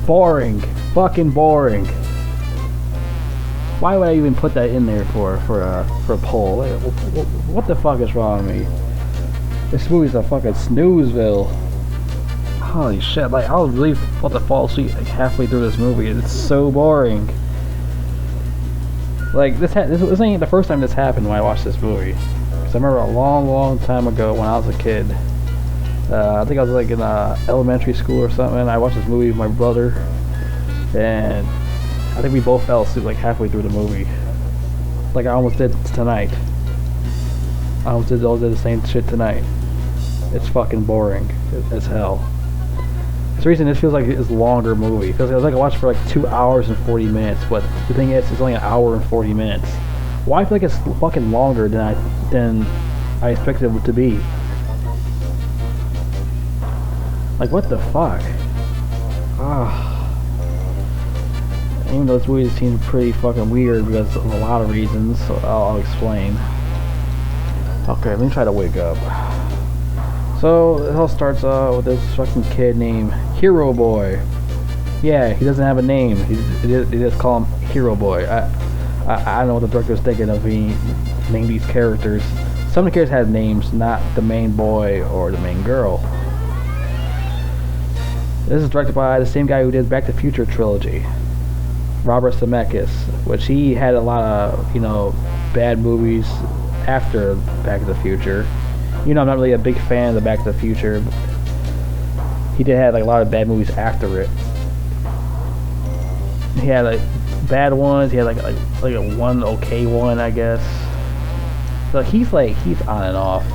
Boring. Fucking boring. Why would I even put that in there for a poll? Like, what the fuck is wrong with me? This movie's a fucking snoozeville. Holy shit! Like, I was really about to fall asleep like halfway through this movie. It's so boring. Like this ain't the first time this happened when I watched this movie. Cause I remember a long time ago when I was a kid. I think I was like in elementary school or something. I watched this movie with my brother, and I think we both fell asleep like halfway through the movie. Like I almost did tonight. I almost did the same shit tonight. It's fucking boring as hell. That's the reason this feels like it's a longer movie. It feels like I watched it for like 2 hours and 40 minutes, but the thing is, it's only an hour and 40 minutes. Why I feel like it's fucking longer than I expected it to be? Like, what the fuck? Even though this movie seems pretty fucking weird because of a lot of reasons, so I'll explain. Okay, let me try to wake up. So, it all starts with this fucking kid named Hero Boy. Yeah, he doesn't have a name. They just call him Hero Boy. I don't know what the director was thinking of he named these characters. Some of the characters had names, not the main boy or the main girl. This is directed by the same guy who did Back to the Future trilogy, Robert Zemeckis, which he had a lot of, you know, bad movies after Back to the Future. You know, I'm not really a big fan of the Back to the Future, but he did have like a lot of bad movies after it. He had like bad ones. He had like a one okay one, I guess. So he's on and off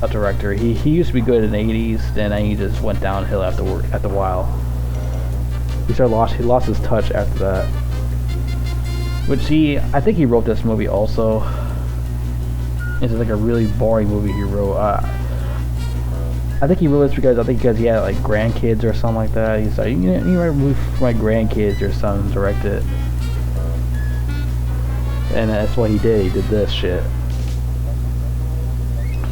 a director. He used to be good in the 80s, then he just went downhill after a while. He lost his touch after that. Which I think he wrote this movie also. It's like a really boring movie he wrote. I think he wrote this because he had like grandkids or something like that. He's like, you write a movie for my grandkids or something, direct it. And that's what he did. He did this shit.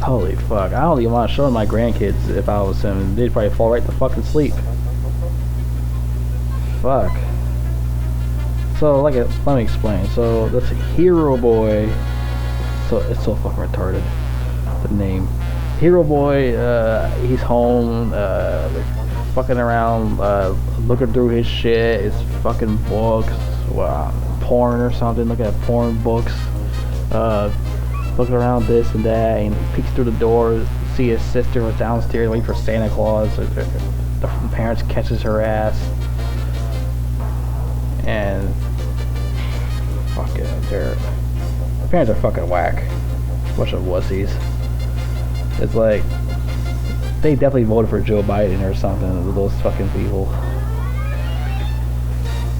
Holy fuck. I don't even want to show my grandkids if I was him. They'd probably fall right to fucking sleep. Fuck. So, let me explain. So, this Hero Boy... So it's so fucking retarded, the name. Hero Boy, he's home, fucking around, looking through his shit, his fucking books, porn or something, looking at porn books, looking around this and that, and he peeks through the door, see his sister was downstairs waiting for Santa Claus. The parents catches her ass, and fucking the parents are fucking whack. Bunch of wussies. It's like they definitely voted for Joe Biden or something, those fucking people.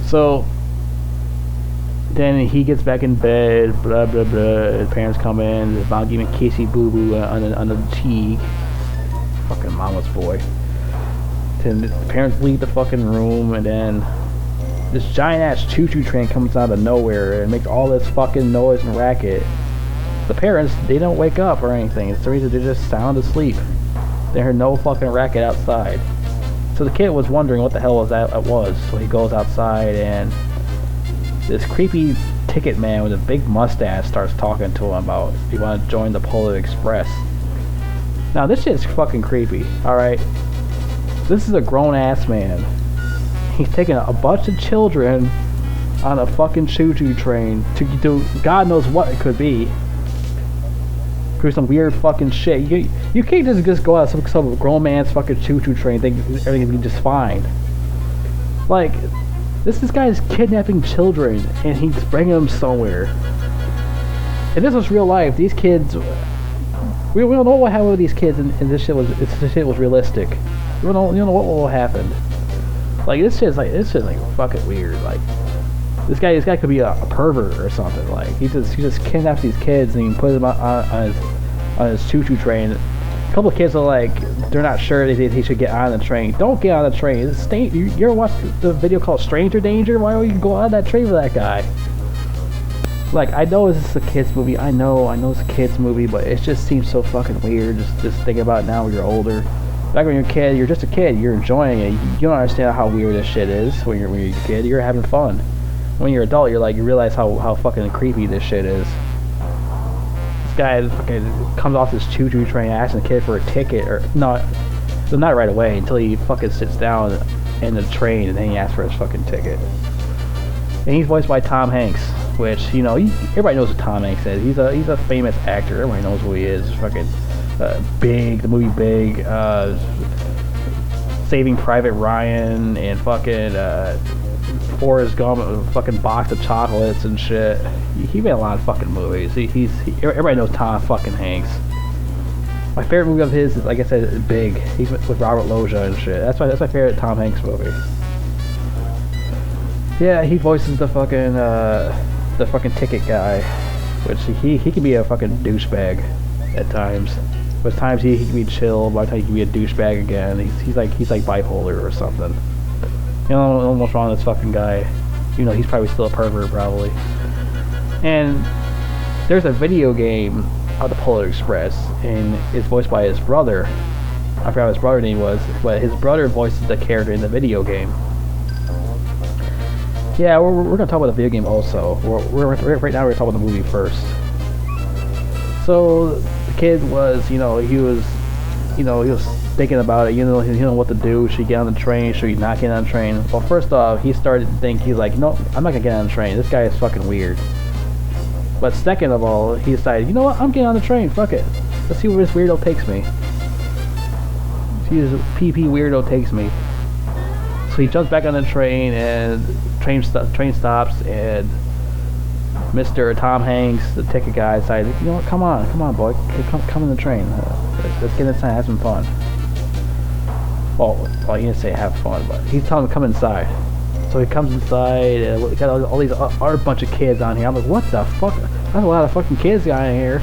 So then he gets back in bed, blah blah blah. His parents come in, his mom giving Casey boo boo on the cheek. Fucking mama's boy. Then the parents leave the fucking room, and then this giant ass choo-choo train comes out of nowhere and makes all this fucking noise and racket. The parents, they don't wake up or anything. It's the reason they're just sound asleep. They heard no fucking racket outside. So the kid was wondering what the hell was. So he goes outside, and this creepy ticket man with a big mustache starts talking to him about he want to join the Polar Express. Now this shit's fucking creepy, alright? This is a grown-ass man. He's taking a bunch of children on a fucking choo-choo train to do God knows what it could be. Through some weird fucking shit. You can't just go out some grown man's fucking choo-choo train and think everything's gonna be just fine. Like, this guy's kidnapping children and he's bringing them somewhere. And this was real life. These kids, we don't know what happened with these kids, and this shit was realistic. You don't know what will happen. Like this shit's like fucking weird. Like this guy could be a pervert or something. Like he just kidnaps these kids and he puts them on his choo-choo train. A couple of kids are like, they're not sure they should get on the train. Don't get on the train. You ever watched the video called Stranger Danger? Why would you go on that train with that guy? Like, I know this is a kid's movie. I know it's a kid's movie, but it just seems so fucking weird. Just thinking about it now when you're older. Back when you're a kid, you're just a kid. You're enjoying it. You don't understand how weird this shit is when you're a kid. You're having fun. When you're an adult, you're like, you realize how fucking creepy this shit is. This guy fucking comes off this choo-choo train, asking the kid for a ticket, or not right away, until he fucking sits down in the train, and then he asks for his fucking ticket. And he's voiced by Tom Hanks, which, you know, everybody knows what Tom Hanks is. He's a famous actor. Everybody knows who he is. Fucking Big, the movie Big, Saving Private Ryan, and fucking Forrest Gump, a fucking box of chocolates and shit. He made a lot of fucking movies. Everybody knows Tom fucking Hanks. My favorite movie of his is, like I said, Big. He's with Robert Loggia and shit. That's my favorite Tom Hanks movie. Yeah, he voices the fucking ticket guy, which he can be a fucking douchebag at times. But at times he can be chill. By the time he can be a douchebag again. He's like bipolar or something. You know what's wrong with this fucking guy? You know, he's probably still a pervert, probably. And there's a video game of the Polar Express, and it's voiced by his brother. I forgot what his brother's name was, but his brother voices the character in the video game. Yeah, we're gonna talk about the video game also. Right now we're talking about the movie first. So the kid was, he was thinking about it. He didn't know what to do. Should he get on the train? Should he not get on the train? Well, first off, he started to think, he's like, no, I'm not gonna get on the train. This guy is fucking weird. But second of all, he decided, you know what? I'm getting on the train. Fuck it. Let's see where this weirdo takes me. See this PP weirdo takes me. So he jumps back on the train, and train stops, and Mr. Tom Hanks, the ticket guy, decided, you know what? Come on, boy, come in the train. Let's get inside, have some fun. Well, he didn't say have fun, but he's telling him to come inside. So he comes inside, and we got all these other bunch of kids on here. I'm like, what the fuck? There's a lot of fucking kids on here.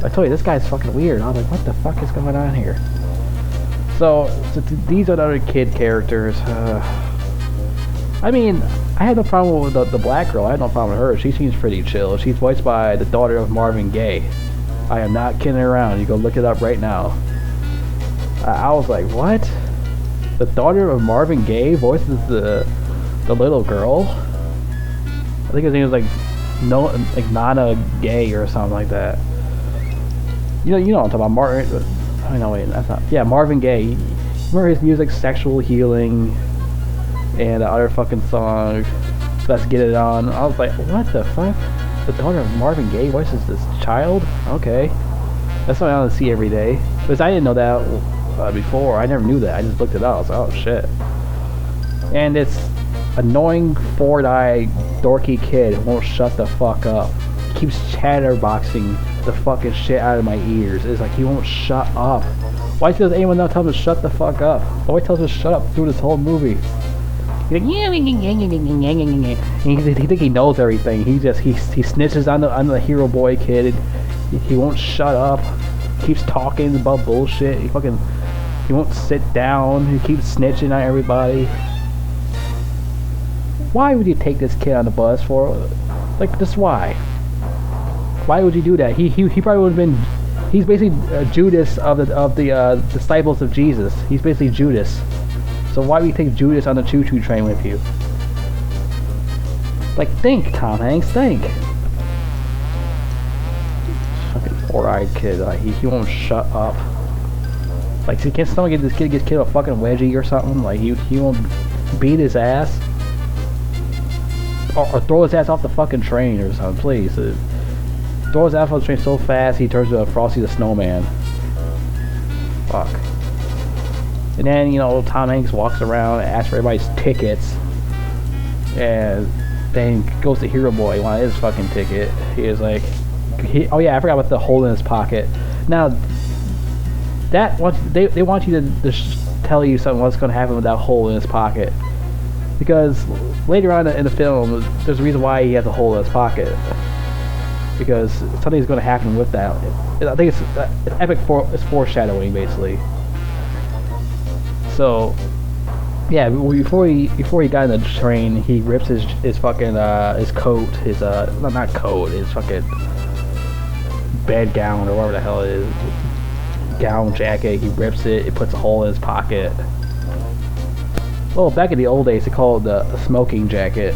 I told you, this guy's fucking weird. I was like, what the fuck is going on here? So these are the other kid characters. I mean, I had no problem with the black girl. I had no problem with her. She seems pretty chill. She's voiced by the daughter of Marvin Gaye. I am not kidding around. You go look it up right now. I was like, what? The daughter of Marvin Gaye voices the little girl? I think his name was like Nana Gay or something like that. You know what I'm talking about. Martin. Oh no, wait, that's not. Yeah, Marvin Gaye. Remember his music, Sexual Healing, and the other fucking song, Let's Get It On. I was like, what the fuck? The daughter of Marvin Gaye voices this child? Okay. That's what I want to see every day. Because I didn't know that before. I never knew that. I just looked it up. I was like, oh shit. And it's annoying, four-eyed, dorky kid who won't shut the fuck up. Keeps chatterboxing the fucking shit out of my ears. It's like he won't shut up. Why does anyone not tell him to shut the fuck up? Why tells him to shut up through this whole movie? He's like, he think he knows everything. He snitches on the hero boy kid. He won't shut up. Keeps talking about bullshit. He won't sit down. He keeps snitching on everybody. Why would you take this kid on the bus for? Like, just why? Why would you do that? He probably would have been. He's basically Judas of the disciples of Jesus. He's basically Judas. So why would you take Judas on the choo-choo train with you? Like, think, Tom Hanks, think. Fucking four-eyed kid. Like, he won't shut up. Like, can't someone get this kid a fucking wedgie or something? Like, he won't beat his ass. Or throw his ass off the fucking train or something, please. Throw his ass off the train so fast he turns into a Frosty the Snowman. Fuck. And then, Tom Hanks walks around and asks for everybody's tickets. And then goes to Hero Boy, he wanted his fucking ticket. He was like, oh yeah, I forgot about the hole in his pocket. Now, they want you to tell you something what's going to happen with that hole in his pocket. Because later on in the film, there's a reason why he has a hole in his pocket. Because something's going to happen with that. I think it's foreshadowing, basically. So, yeah, before he got in the train, he rips his fucking his coat, his not coat, his fucking bedgown or whatever the hell it is. gown jacket. He rips it. It puts a hole in his pocket. Well, back in the old days, they called it the smoking jacket.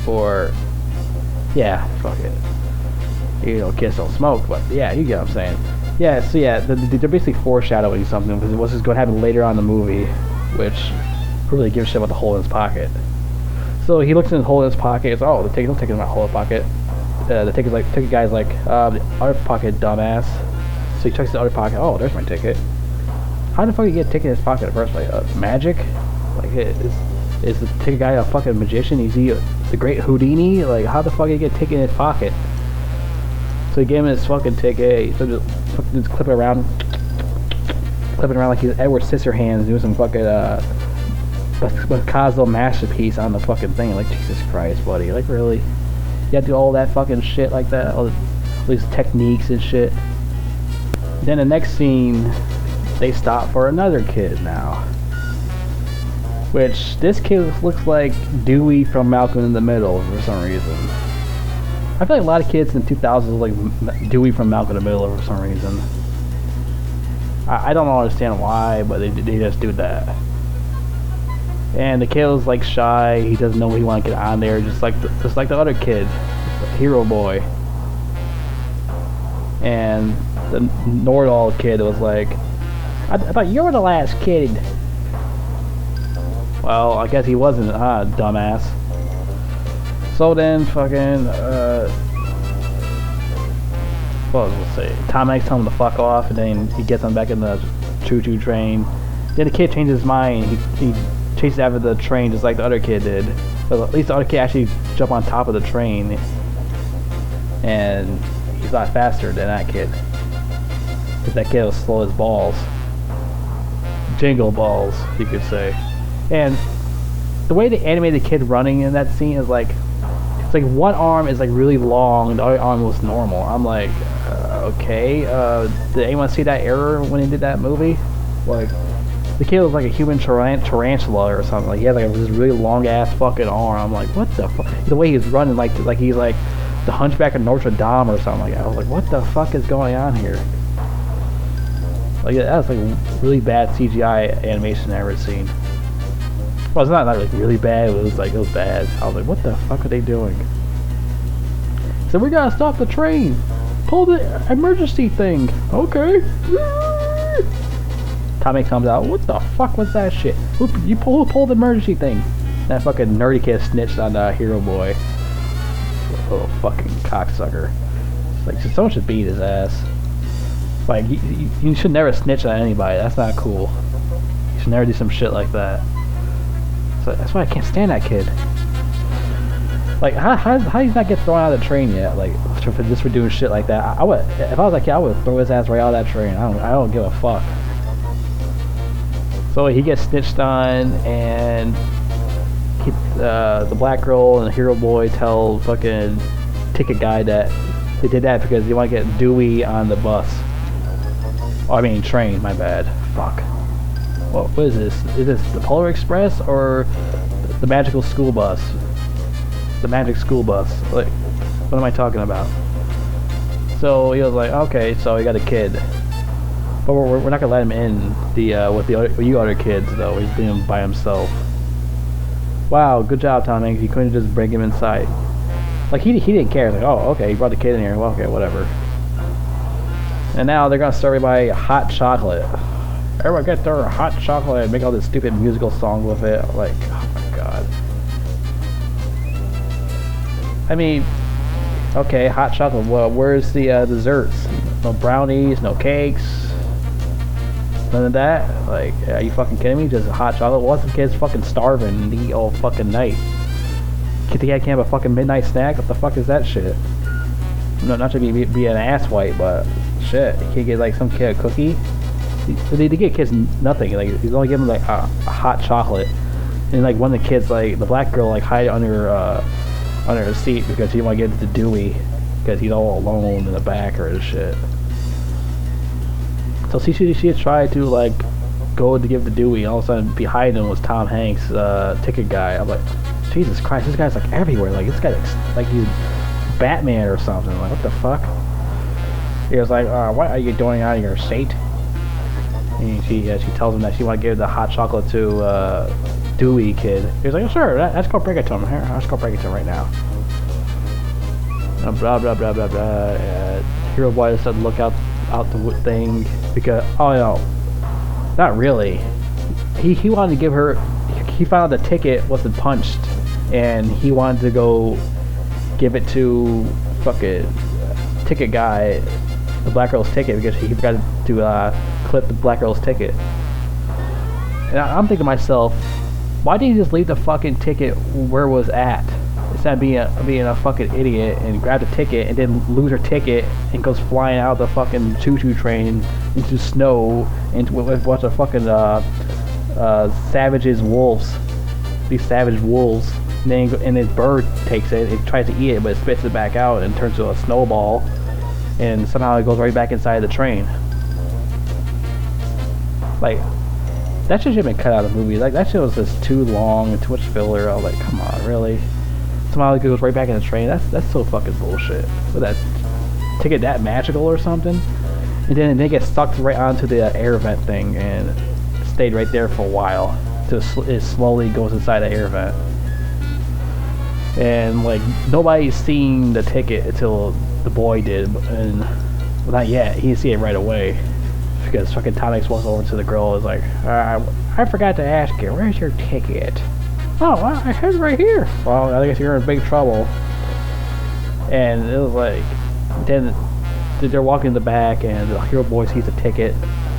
Or, yeah, fuck it. You know, kids don't smoke, but yeah, you get what I'm saying. Yeah, so yeah, they're basically foreshadowing something because what's going to happen later on in the movie, which who really gives a shit about the hole in his pocket. So he looks in the hole in his pocket. It's don't take him out hole in his pocket. The ticket guy's like, the other pocket, dumbass. So he checks the other pocket. Oh, there's my ticket. How the fuck you get a ticket in his pocket in the first place? Magic? Like, is the ticket guy a fucking magician? Is he the great Houdini? Like, how the fuck did he get a ticket in his pocket? So he gave him his fucking ticket. So just clipping around like he's Edward Scissorhands doing some fucking Picasso masterpiece on the fucking thing. Like, Jesus Christ, buddy. Like, really? You have to do all that fucking shit like that? All these techniques and shit. Then the next scene, they stop for another kid now. Which, this kid looks like Dewey from Malcolm in the Middle for some reason. I feel like a lot of kids in the 2000s look like Dewey from Malcolm in the Middle for some reason. I don't understand why, but they just do that. And the kid was like shy. He doesn't know he want to get on there, just like the other kid, the hero boy. And the Nordahl kid was like, I thought you were the last kid. Well, I guess he wasn't, dumbass. So then, fucking, what was I say? Tom Hanks tells him to fuck off, and then he gets him back in the choo-choo train. Then the kid changes his mind. He chases after the train just like the other kid did. But at least the other kid actually jumped on top of the train. And he's a lot faster than that kid. Because that kid was slow as balls. Jingle balls, you could say. And the way they animated the kid running in that scene is like, it's like one arm is like really long, the other arm was normal. I'm like, okay. Did anyone see that error when he did that movie? Like, the kid was like a human tarantula or something. Like, he had like this really long ass fucking arm. I'm like, what the fuck? The way he's running, like he's like the Hunchback of Notre Dame or something like that. I was like, what the fuck is going on here? Like, that was like really bad CGI animation I've ever seen. Well, it's not like really bad. It was bad. I was like, what the fuck are they doing? So we gotta stop the train. Pull the emergency thing. Okay. Tommy comes out. What the fuck was that shit? You pull the emergency thing. That fucking nerdy kid snitched on the hero boy. Little fucking cocksucker. Like, someone should beat his ass. Like, you should never snitch on anybody. That's not cool. You should never do some shit like that. So that's why I can't stand that kid. Like, how do you not get thrown out of the train yet? Like, for doing shit like that. I would, if I was that kid, I would throw his ass right out of that train. I don't give a fuck. So he gets snitched on, and the black girl and the hero boy tell fucking ticket guy that they did that because they want to get Dewey on the bus. Oh, I mean train. My bad. Fuck. What is this? Is this the Polar Express or the magical school bus? The magic school bus. Like, what am I talking about? So he was like, okay, so he got a kid, but we're not gonna let him in with you other kids though. He's being by himself. Wow, good job, Tom Hanks. You couldn't just bring him inside. Like, he didn't care. Like, oh, okay, he brought the kid in here. Well, okay, whatever. And now they're gonna serve everybody hot chocolate. Everyone get their hot chocolate and make all this stupid musical song with it. Like, oh my god. I mean, okay, hot chocolate. Well, where's the desserts? No brownies, no cakes, none of that. Like, are you fucking kidding me? Just hot chocolate. What's the kids fucking starving and eat all fucking night? The kid can't have a fucking midnight snack. What the fuck is that shit? No, not to be an asswipe, but shit, you can't get like some kid a cookie. They get kids nothing. Like, he's only giving like a hot chocolate, and like one of the kids, like the black girl, like hide it under her seat because she didn't want to get it to Dewey because he's all alone in the back or his shit. So she had tried to like go to give to Dewey, and all of a sudden behind him was Tom Hanks, ticket guy. I'm like, Jesus Christ, this guy's like everywhere. Like, this guy like he's Batman or something. Like, what the fuck? He was like, what are you doing out of your seat? And she tells him that she want to give the hot chocolate to Dewey kid. He was like, oh, sure, let's go bring it to him. Here, let's go bring it to him right now. Blah blah blah blah blah. Hero Boy said, look out the thing because not really. He wanted to give her. He found out the ticket wasn't punched, and he wanted to go give it to fucking ticket guy, the black girl's ticket, because he forgot to clip the black girl's ticket. And I'm thinking to myself, why didn't he just leave the fucking ticket where it was at? Instead of being a fucking idiot and grab the ticket and then lose her ticket and goes flying out of the fucking choo-choo train into snow into with a bunch of fucking wolves. These savage wolves. And his bird takes it, it tries to eat it, but it spits it back out and turns to a snowball, and somehow it goes right back inside the train. Like, that shit should have been cut out of the movie. Like, that shit was just too long and too much filler. I was like, come on, really? Somehow it goes right back in the train. That's so fucking bullshit. With that ticket that magical or something, and then they get stuck right onto the air vent thing and stayed right there for a while. So it slowly goes inside the air vent. And like nobody's seen the ticket until the boy did, and well, not yet. He didn't see it right away because fucking Tonix walks over to the girl and is like, I forgot to ask you, where's your ticket? Oh, well, I had it right here. Well, I guess you're in big trouble. And it was like, then they're walking in the back, and the hero boy sees the ticket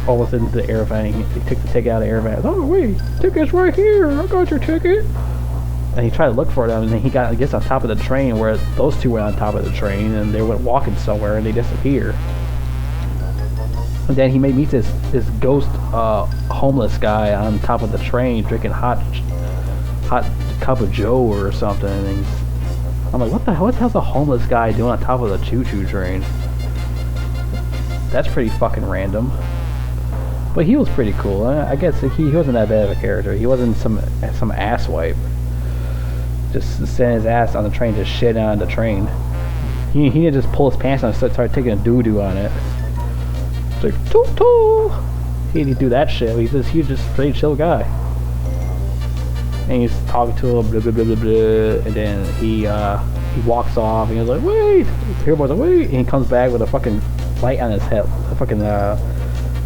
all within the air vent. He takes the ticket out of the air vent. Oh wait, ticket's right here. I got your ticket. And he tried to look for them, and then he gets on top of the train where those two went on top of the train, and they went walking somewhere, and they disappear. And then he meets this ghost homeless guy on top of the train drinking hot cup of Joe or something. And I'm like, what the hell's a homeless guy doing on top of the choo-choo train? That's pretty fucking random. But he was pretty cool. I guess he wasn't that bad of a character. He wasn't some asswipe. Just send his ass on the train, just shit on the train. He didn't just pull his pants on and start taking a doo-doo on it. It's like, toot-toot! He didn't do that shit. He was just a pretty chill guy. And he's talking to him, blah, blah, blah, blah, blah. And then he walks off, and he's like, wait! The hero boy's like, wait! And he comes back with a fucking light on his head. A fucking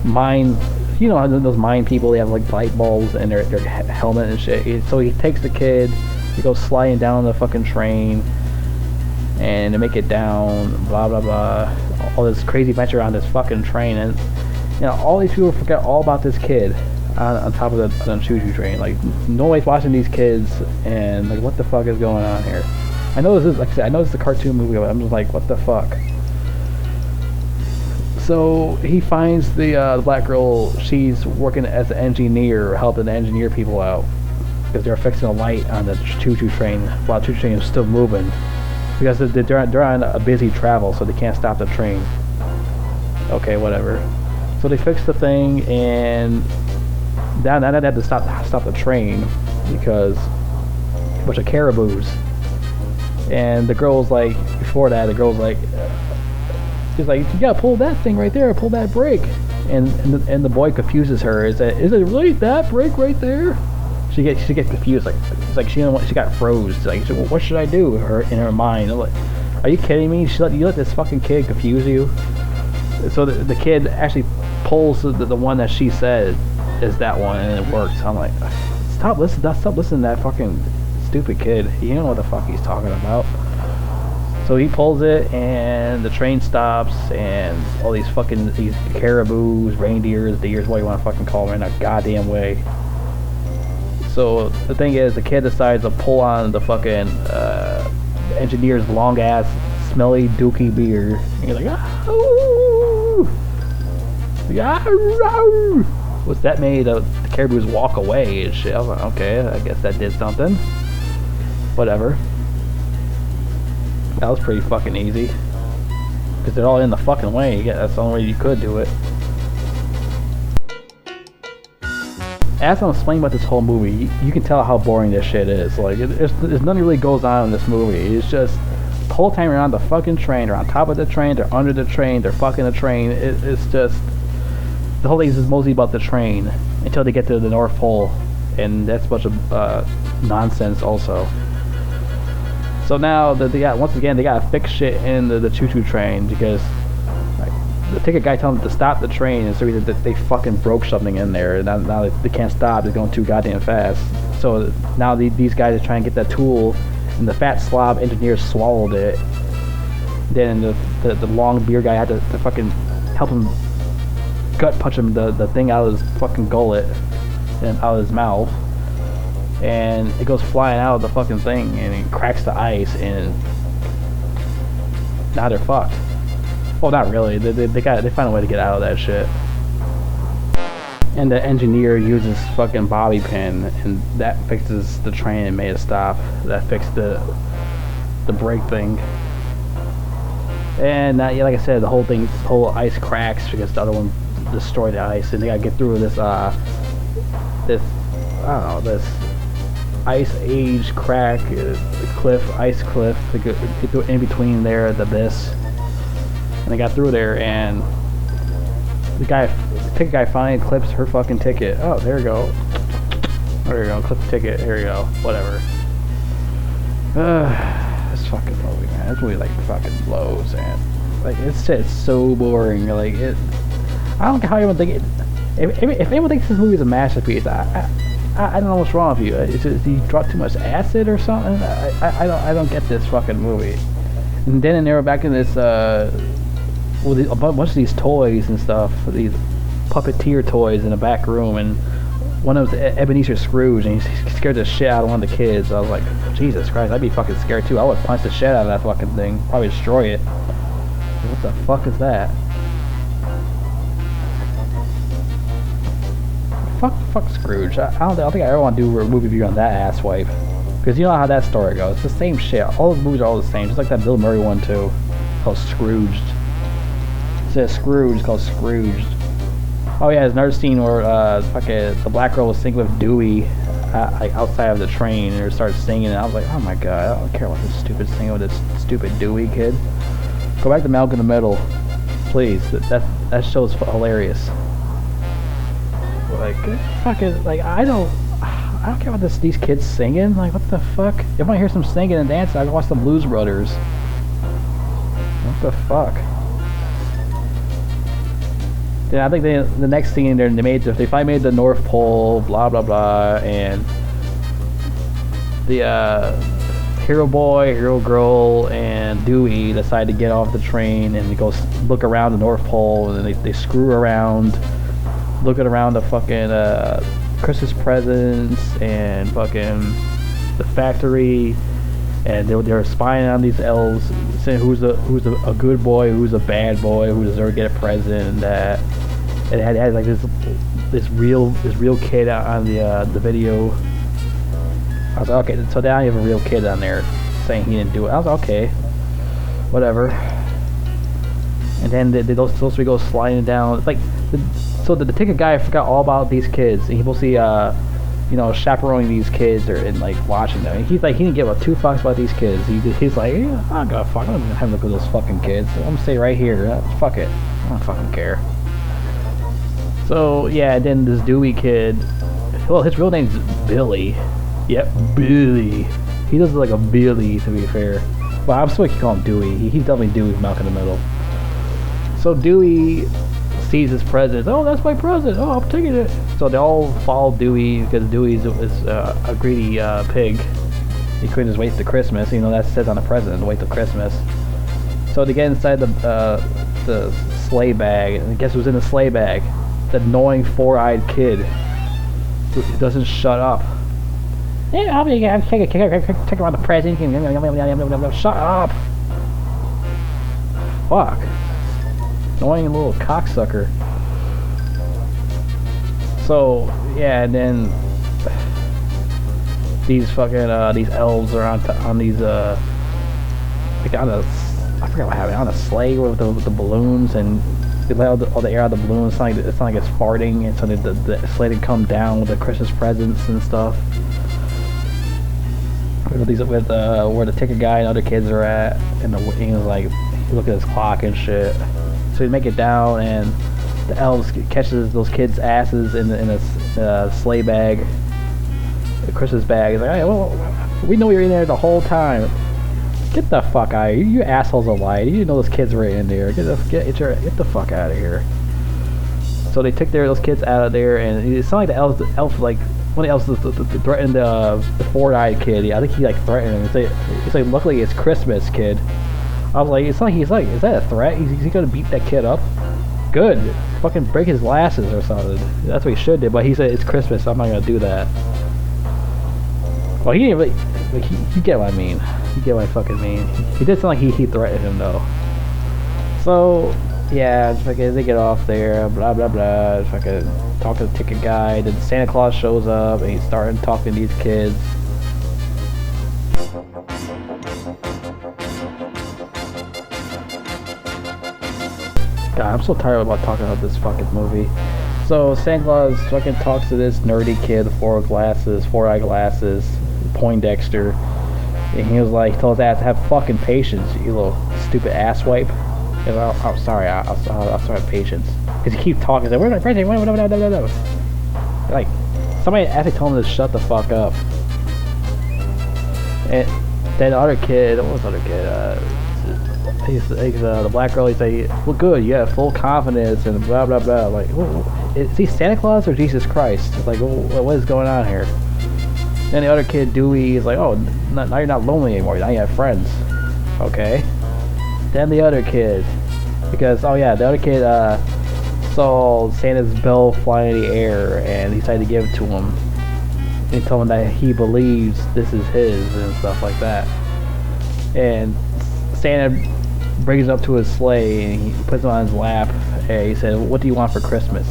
mine. You know, those mine people, they have like light bulbs in their helmet and shit. So he takes the kid. He goes sliding down the fucking train, and to make it down, blah blah blah, all this crazy adventure on this fucking train, and you know all these people forget all about this kid on top of the choo-choo train. Like nobody's watching these kids, and like what the fuck is going on here? I know this is, like I said, I know this is a cartoon movie, but I'm just like, what the fuck? So he finds the black girl. She's working as an engineer, helping the engineer people out. Because they're fixing a light on the choo-choo train while the choo-choo train is still moving, because they're on a busy travel, so they can't stop the train. Okay, whatever. So they fix the thing, and now they have to stop the train because a bunch of caribous. And the girl's like, before that, the girl's like, she's like, you gotta pull that thing right there, pull that brake. And the boy confuses her. Is it really that brake right there? She gets confused, like it's like she got froze. Like, well, what should I do? In her mind, I'm like, are you kidding me? You let this fucking kid confuse you. So the kid actually pulls the one that she said is that one, and it works. I'm like, stop listening to that fucking stupid kid. You don't know what the fuck he's talking about. So he pulls it, and the train stops, and all these caribous, reindeers, deers, what you want to fucking call them, in a goddamn way. So the thing is, the kid decides to pull on the fucking engineer's long ass, smelly dookie beard. And he's like, "Ahoo! Ahoo!" What's that made the caribous walk away and shit? I was like, okay, I guess that did something. Whatever. That was pretty fucking easy. Because they're all in the fucking way. Yeah, that's the only way you could do it. As I'm explaining about this whole movie, you can tell how boring this shit is. Like, there's nothing really goes on in this movie. It's just whole time they're on the fucking train, they're on top of the train, they're under the train, they're fucking the train. It's just, the whole thing is mostly about the train until they get to the North Pole, and that's a bunch of nonsense also. So now that they got, once again, they gotta fix shit in the choo-choo train because like, the ticket guy told them to stop the train, and so that they fucking broke something in there, and now they can't stop. They're going too goddamn fast. So now these guys are trying to get that tool, and the fat slob engineer swallowed it. Then the long beard guy had to fucking help him gut punch him the thing out of his fucking gullet and out of his mouth, and it goes flying out of the fucking thing, and it cracks the ice, and now they're fucked. Well, not really. They find a way to get out of that shit. And the engineer uses fucking bobby pin, and that fixes the train and made it stop. That fixed the brake thing. And yeah, like I said, the whole ice cracks because the other one destroyed the ice, and they gotta get through this I don't know, this ice age crack, ice cliff, in between there, the abyss. And they got through there, and the ticket guy finally clips her fucking ticket. Oh, there you go. There you go, clip the ticket, here you go, whatever. This fucking movie, man. This movie like fucking blows, man. Like it's so boring. Like I don't care how anyone think it. If anyone thinks this movie is a masterpiece, I don't know what's wrong with you. Did you drop too much acid or something? I don't get this fucking movie. And then they were back in this with a bunch of these toys and stuff, these puppeteer toys in the back room, and one of them was Ebenezer Scrooge, and he scared the shit out of one of the kids. I was like, Jesus Christ, I'd be fucking scared too. I would punch the shit out of that fucking thing, probably destroy it. What the fuck is that? Fuck Scrooge. I don't think I ever want to do a movie review on that asswipe, because you know how that story goes. It's the same shit. All those movies are all the same, just like that Bill Murray one too, called Scrooged. It says Scrooge, called Scrooged. Oh yeah, there's another scene where fucking the black girl was singing with Dewey like outside of the train, and they started singing, and I was like, oh my god, I don't care about this stupid singing with this stupid Dewey kid. Go back to Malcolm in the Middle, please. That show's hilarious. Like fucking like I don't care about these kids singing. Like what the fuck? If I want to hear some singing and dancing, I can watch the Blues Brothers. What the fuck? Yeah, I think the next scene they finally made the North Pole, blah blah blah, and the hero boy, hero girl, and Dewey decide to get off the train and they go look around the North Pole, and they screw around, looking around the fucking Christmas presents and fucking the factory, and they're spying on these elves, saying who's a good boy, who's a bad boy, who deserves to get a present, and that. And it had like this real kid out on the video. I was like, okay, so now you have a real kid on there saying he didn't do it. I was like, okay, whatever. And then those three go sliding down. Like so the ticket guy forgot all about these kids, and he will see you know, chaperoning these kids and like watching them. And he's like, he didn't give a two fucks about these kids. He's like, yeah, I'm gonna fuck. I'm gonna have a look at those fucking kids. I'm gonna stay right here. Fuck it. I don't fucking care. So yeah, then this Dewey kid. Well, his real name's Billy. Yep, Billy. He does look like a Billy, to be fair. But I'm still gonna call him Dewey. He's definitely Dewey from Malcolm in the Middle. So Dewey sees his present. Oh, that's my present. Oh, I'm taking it. So they all follow Dewey because Dewey is a greedy pig. He couldn't just wait till Christmas. You know, that says on the present, wait till Christmas. So they get inside the sleigh bag, and guess who's in the sleigh bag? The annoying four-eyed kid who doesn't shut up. Yeah, I'll take around the present. Shut up. Fuck. Annoying little cocksucker. So yeah, and then these fucking these elves are on these like on a, I forgot what happened, on a sleigh with the balloons, and they let all the air out of the balloons. It's not like it's farting, and so the sleigh can come down with the Christmas presents and stuff. with where the ticket guy and other kids are at, and he was like, he look at his clock and shit. So he make it down, and the elves catches those kids' asses in a sleigh bag, a Christmas bag. He's like, hey, well, we know you're in there the whole time. Get the fuck out of here! You assholes are lying. You didn't know those kids were in there. Get the fuck out of here. So they took those kids out of there, and it sounded like the elf like one of the elves threatened the four-eyed kid. Yeah, I think he like threatened him. It's like luckily it's Christmas, kid. I was like, it's not like he's like, is that a threat? Is he gonna beat that kid up? Good. Fucking break his glasses or something. That's what he should do. But he said it's Christmas, so I'm not gonna do that. Well, he didn't really. Like, you get what I mean. You get what I fucking mean. He did sound like he threatened him though. So yeah, fucking they get off there, blah blah blah. Fucking talk to the ticket guy. Then Santa Claus shows up and he's starting talking to these kids. God, I'm so tired about talking about this fucking movie. So Santa Claus fucking talks to this nerdy kid, four-eye glasses, Poindexter, and he was like, he told his ass to have fucking patience, you little stupid asswipe. And I'm sorry, I'll start have patience. Because he keeps talking, he's like, where's my present? Like, somebody actually told him to shut the fuck up. And then the other kid, what was the other kid? He's the black girl. He's like, well, good, you have full confidence and blah blah blah. Like, is he Santa Claus or Jesus Christ? It's like, what is going on here? Then the other kid, Dewey, is like, oh, now you're not lonely anymore. Now you have friends. Okay. Then the other kid, because the other kid saw Santa's bell fly in the air and he decided to give it to him. And told him that he believes this is his and stuff like that. And Santa brings it up to his sleigh and he puts it on his lap and he said, what do you want for Christmas?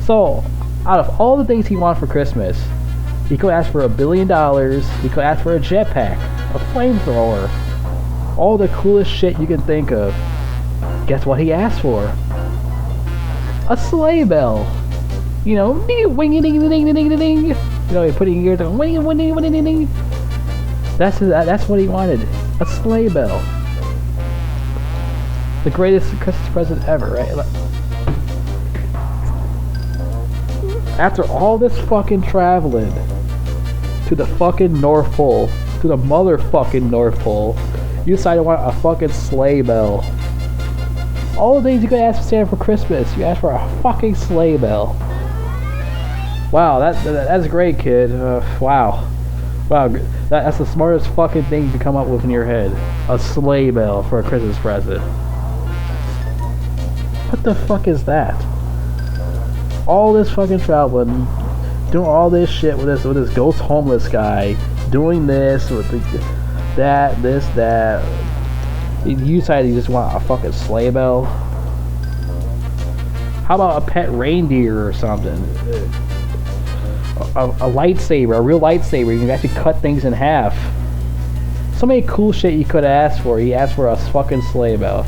So out of all the things he wants for Christmas, he could ask for $1 billion, he could ask for a jetpack, a flamethrower, all the coolest shit you can think of. Guess what he asked for? A sleigh bell. You know, wing ding ding ding ding ding. You know, he put it in your ear, wing ding ding ding ding. That's what he wanted. A sleigh bell. The greatest Christmas present ever, right? After all this fucking traveling to the fucking North Pole, to the motherfucking North Pole, you decided to want a fucking sleigh bell. All the things you could ask for Santa for Christmas, you asked for a fucking sleigh bell. Wow, that's great, kid. Wow, that's the smartest fucking thing you can come up with in your head. A sleigh bell for a Christmas present. What the fuck is that? All this fucking traveling, doing all this shit with this ghost homeless guy, doing this with that. You decided you just want a fucking sleigh bell. How about a pet reindeer or something? A lightsaber, a real lightsaber. You can actually cut things in half. So many cool shit you could ask for. He asked for a fucking sleigh bell.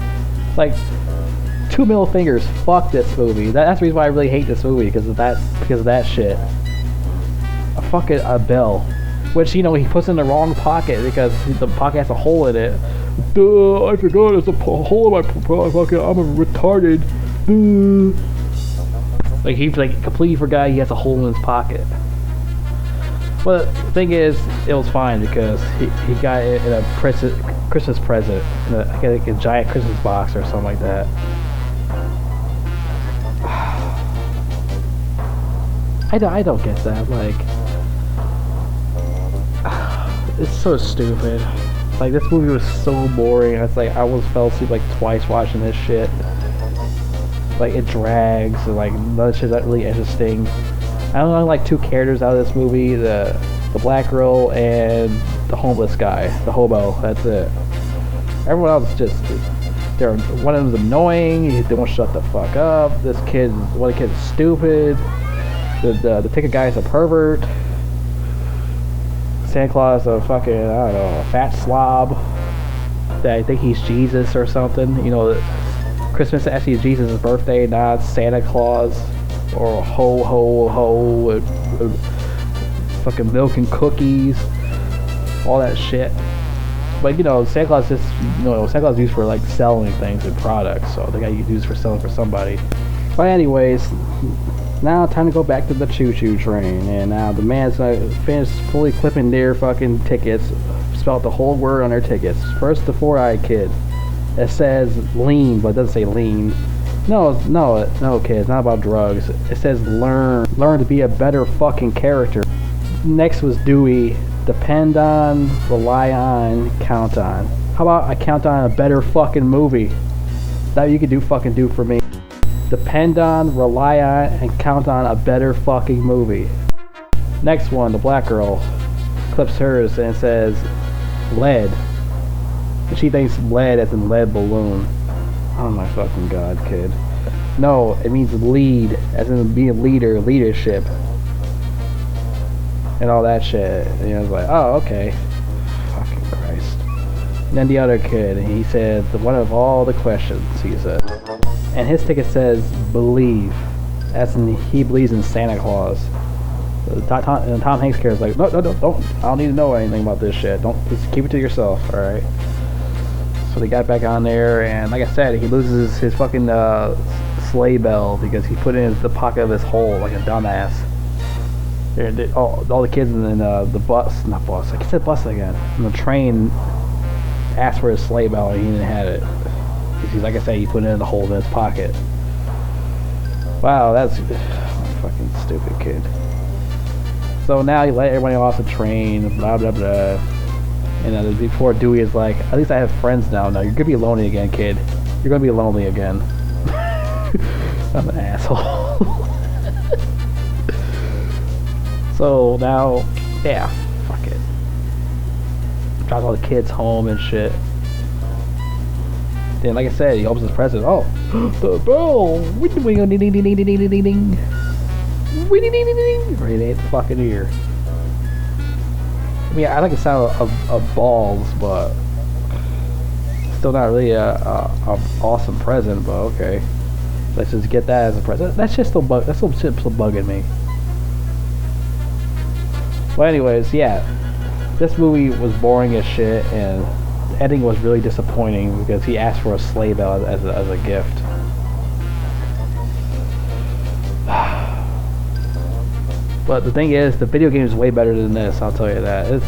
Like, 2 middle fingers. Fuck this movie. That's the reason why I really hate this movie, because of that shit. A bell, which, you know, he puts in the wrong pocket because the pocket has a hole in it. Duh, I forgot there's a hole in my pocket. I'm retarded. Duh. Like, he completely forgot he has a hole in his pocket. Well, the thing is, it was fine because he got it in a Christmas present, in a giant Christmas box or something like that. I don't get that. Like, it's so stupid. Like, this movie was so boring. It's like I almost fell asleep like twice watching this shit. Like, it drags and like none of shit's not really interesting. I only like 2 characters out of this movie: the black girl and the homeless guy, the hobo. That's it. Everyone else is just one of them's annoying. They won't shut the fuck up. One of the kids is stupid. The ticket guy is a pervert. Santa Claus is a fucking, I don't know, a fat slob that I think he's Jesus or something. You know, Christmas is actually Jesus' birthday, not Santa Claus or ho ho ho and fucking milk and cookies. all that shit. But you know, Santa Claus is, you know, Santa Claus is used for like selling things and products, so they got used for selling for somebody. But anyways, now time to go back to the choo-choo train, and now the man's finished fully clipping their fucking tickets, spelled the whole word on their tickets. First, the four-eyed kid. It says lean, but it doesn't say lean. No, kid, it's not about drugs. It says learn to be a better fucking character. Next was Dewey. Depend on, rely on, count on. How about I count on a better fucking movie? That you could do for me. Depend on, rely on, and count on a better fucking movie. Next one, the black girl clips hers and says lead. And she thinks lead as in lead balloon. Oh my fucking god, kid. No, it means lead, as in being leader, leadership. And all that shit. And I was like, oh, okay. Fucking Christ. And then the other kid, he said, one of all the questions, he said. And his ticket says, believe. As in, he believes in Santa Claus. Tom Hanks' character's like, no, don't. I don't need to know anything about this shit. Don't, just keep it to yourself, alright? So they got back on there, and like I said, he loses his fucking sleigh bell because he put it in the pocket of his hole like a dumbass. All the kids in the bus, not bus, I said bus again, in the train asked for his sleigh bell and he didn't have it. He's, like I said, he put it in the hole in his pocket. Wow, that's fucking stupid kid. So now he let everybody off the train, blah blah blah. And before Dewey is like, at least I have friends now. No, you're gonna be lonely again, kid. You're gonna be lonely again. I'm an asshole. So now, yeah, fuck it. Drives all the kids home and shit. Then, like I said, he opens his present. Oh, the bell! Ding ding ding ding ding ding ding ding ding. Right in the fucking ear. I mean, I like the sound of balls, but still not really a awesome present. But okay, let's just get that as a present. That's just still that's still bugging me. Well, anyways, yeah, this movie was boring as shit, and the ending was really disappointing because he asked for a sleigh bell as a gift. But the thing is, the video game is way better than this, I'll tell you that.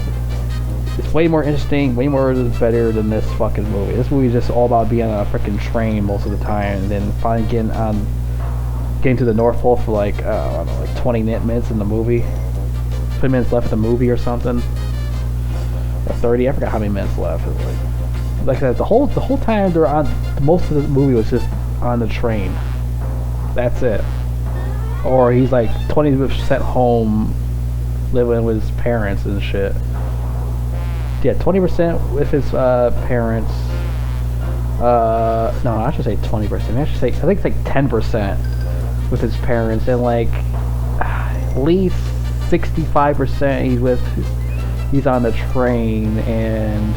It's way more interesting, way more better than this fucking movie. This movie is just all about being on a freaking train most of the time, and then finally getting to the North Pole for like, I don't know, like 20 minutes in the movie. 20 minutes left of the movie or something. Or 30, I forgot how many minutes left. Like I said, the whole time they're on, most of the movie was just on the train. That's it. Or he's like 20% home, living with his parents and shit. Yeah, 20% with his parents. No, I should say 20%. I think it's like 10% with his parents, and like at least 65% he's on the train, and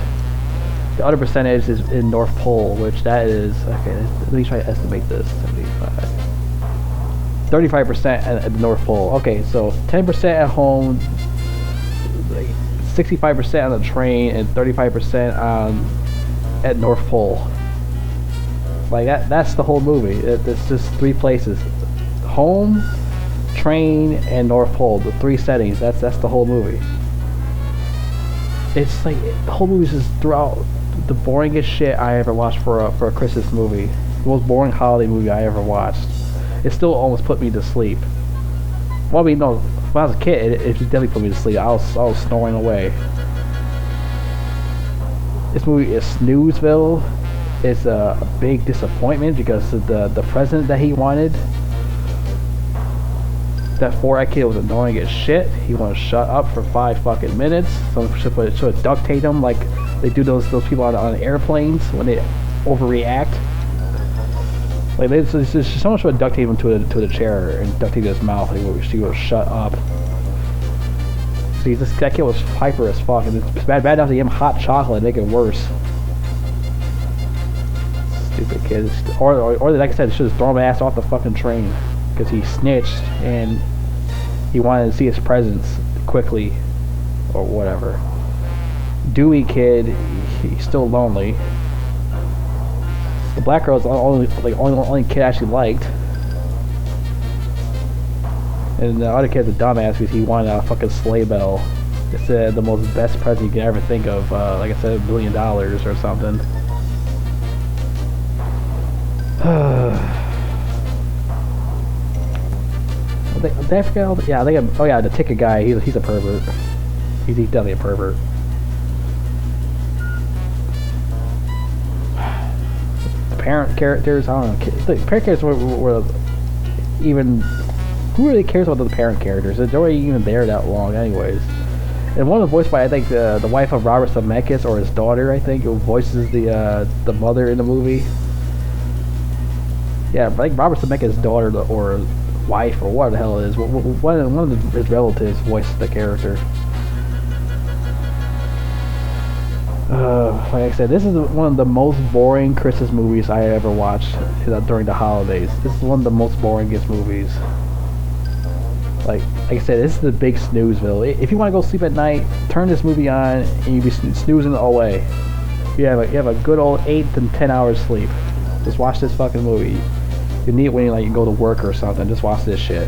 the other percentage is in North Pole, which that is, okay, let me try to estimate this. 35% at the North Pole. Okay, so 10% at home, like 65% on the train, and 35% at North Pole. Like that's the whole movie. It's just three places: home, train, and North Pole. The three settings. That's the whole movie. It's like the whole movie is just throughout the boringest shit I ever watched for a Christmas movie. The most boring holiday movie I ever watched. It still almost put me to sleep. Well, I mean, no, when I was a kid, it definitely put me to sleep. I was snoring away. This movie is Snoozeville. It's a big disappointment because the present that he wanted, that four-eyed kid was annoying as shit. He wanted to shut up for 5 fucking minutes. Someone should duct tape him like they do those people on airplanes when they overreact. Like someone should duct tape him to the chair and duct tape his mouth. He would shut up. See, that kid was hyper as fuck, and it's bad enough to give him hot chocolate and make it worse. Stupid kid. Or like I said, should have thrown my ass off the fucking train because he snitched and he wanted to see his presents quickly or whatever. Dewey kid, he's still lonely. The black girl's only kid I actually liked. And the other kid's a dumbass because he wanted a fucking sleigh bell. It's the most best present you can ever think of. Like I said, $1 billion or something. Did I forget all the, yeah, I think oh yeah, the ticket guy, he's a pervert. He's definitely a pervert. The parent characters, I don't know. The parent characters were even... Who really cares about the parent characters? They're already even there that long anyways. And one of the voiced by, I think, the wife of Robert Zemeckis, or his daughter, I think, who voices the mother in the movie. Yeah, I think Robert Zemeckis' daughter, or wife, or what the hell it is, one of his relatives voiced the character. Like I said, this is one of the most boring Christmas movies I ever watched during the holidays. This is one of the most boringest movies. Like I said, this is the big snoozeville. If you want to go sleep at night, turn this movie on, and you'll be snoozing all the way. You have a good old 8 to 10 hours sleep. Just watch this fucking movie. You need it when you go to work or something. Just watch this shit.